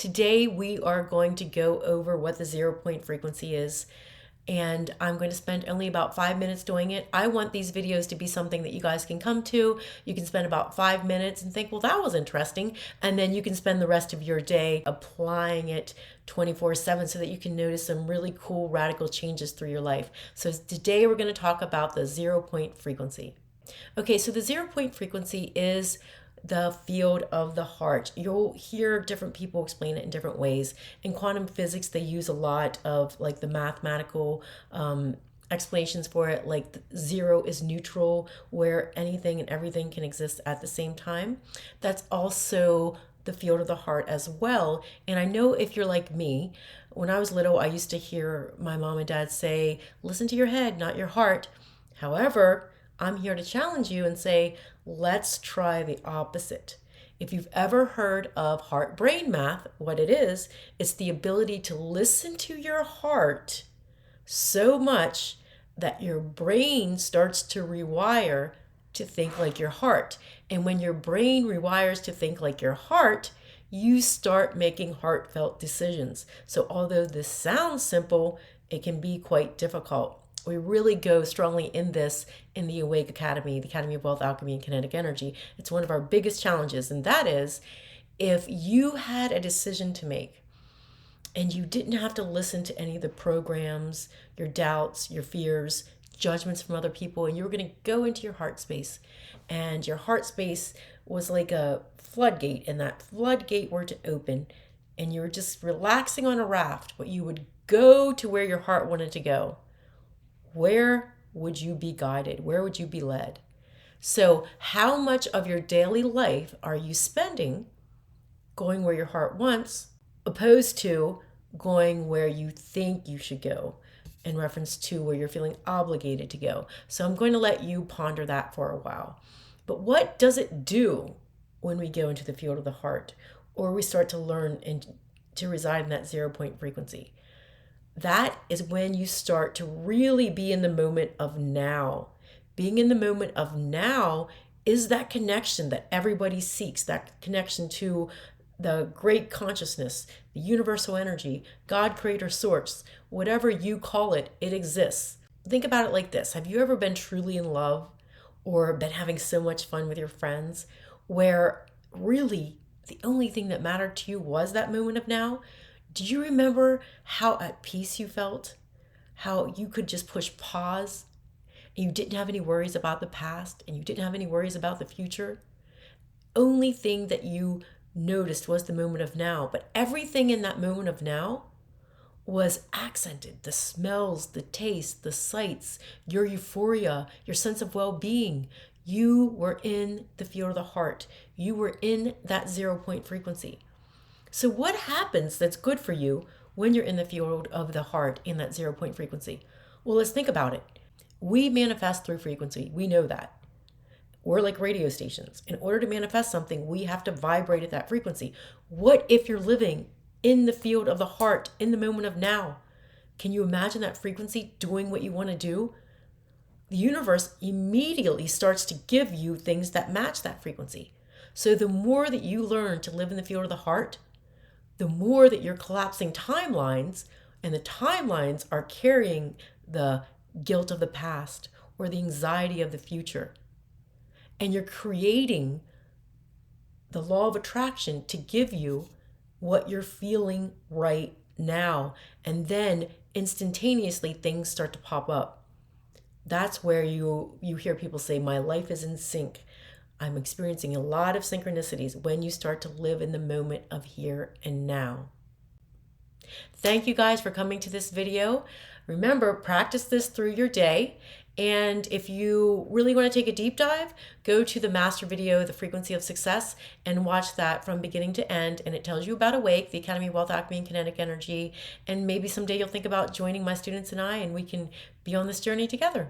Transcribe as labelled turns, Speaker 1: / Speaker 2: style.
Speaker 1: Today we are going to go over what the 0 point frequency is, and I'm going to spend only about 5 minutes doing it. I want these videos to be something that you guys can come to. You can spend about 5 minutes and think, well, that was interesting. And then you can spend the rest of your day applying it 24/7 so that you can notice some really cool radical changes through your life. So today we're going to talk about the 0 point frequency. Okay, so the 0 point frequency is the field of the heart. You'll hear different people explain it in different ways. In quantum physics, they use a lot of like the mathematical explanations for it, like zero is neutral, where anything and everything can exist at the same time. That's also the field of the heart as well. And I know if you're like me, when I was little, I used to hear my mom and dad say, listen to your head, not your heart. However, I'm here to challenge you and say, let's try the opposite. If you've ever heard of heart brain math, what it is, it's the ability to listen to your heart so much that your brain starts to rewire to think like your heart. And when your brain rewires to think like your heart, you start making heartfelt decisions. So although this sounds simple, it can be quite difficult. We really go strongly in this in the Awake Academy, the Academy of Wealth, Alchemy, and Kinetic Energy. It's one of our biggest challenges, and that is if you had a decision to make and you didn't have to listen to any of the programs, your doubts, your fears, judgments from other people, and you were going to go into your heart space, and your heart space was like a floodgate, and that floodgate were to open, and you were just relaxing on a raft, but you would go to where your heart wanted to go. Where would you be guided? Where would you be led? So, how much of your daily life are you spending going where your heart wants, opposed to going where you think you should go, in reference to where you're feeling obligated to go? So, I'm going to let you ponder that for a while. But what does it do when we go into the field of the heart, or we start to learn and to reside in that 0 point frequency? That is when you start to really be in the moment of now. Being in the moment of now is that connection that everybody seeks, that connection to the great consciousness, the universal energy, God, creator, source, whatever you call it, it exists. Think about it like this. Have you ever been truly in love or been having so much fun with your friends where really the only thing that mattered to you was that moment of now? Do you remember how at peace you felt? How you could just push pause and you didn't have any worries about the past and you didn't have any worries about the future? Only thing that you noticed was the moment of now, but everything in that moment of now was accented. The smells, the taste, the sights, your euphoria, your sense of well-being. You were in the field of the heart. You were in that 0 point frequency. So what happens that's good for you when you're in the field of the heart in that 0 point frequency? Well, let's think about it. We manifest through frequency. We know that. We're like radio stations. In order to manifest something, we have to vibrate at that frequency. What if you're living in the field of the heart in the moment of now? Can you imagine that frequency doing what you want to do? The universe immediately starts to give you things that match that frequency. So the more that you learn to live in the field of the heart, the more that you're collapsing timelines, and the timelines are carrying the guilt of the past or the anxiety of the future. And you're creating the law of attraction to give you what you're feeling right now. And then instantaneously things start to pop up. That's where you hear people say, my life is in sync. I'm experiencing a lot of synchronicities when you start to live in the moment of here and now. Thank you guys for coming to this video. Remember, practice this through your day. And if you really want to take a deep dive, go to the master video, The Frequency of Success, and watch that from beginning to end. And it tells you about Awake, the Academy of Wealth, Alchemy, and Kinetic Energy. And maybe someday you'll think about joining my students and I, and we can be on this journey together.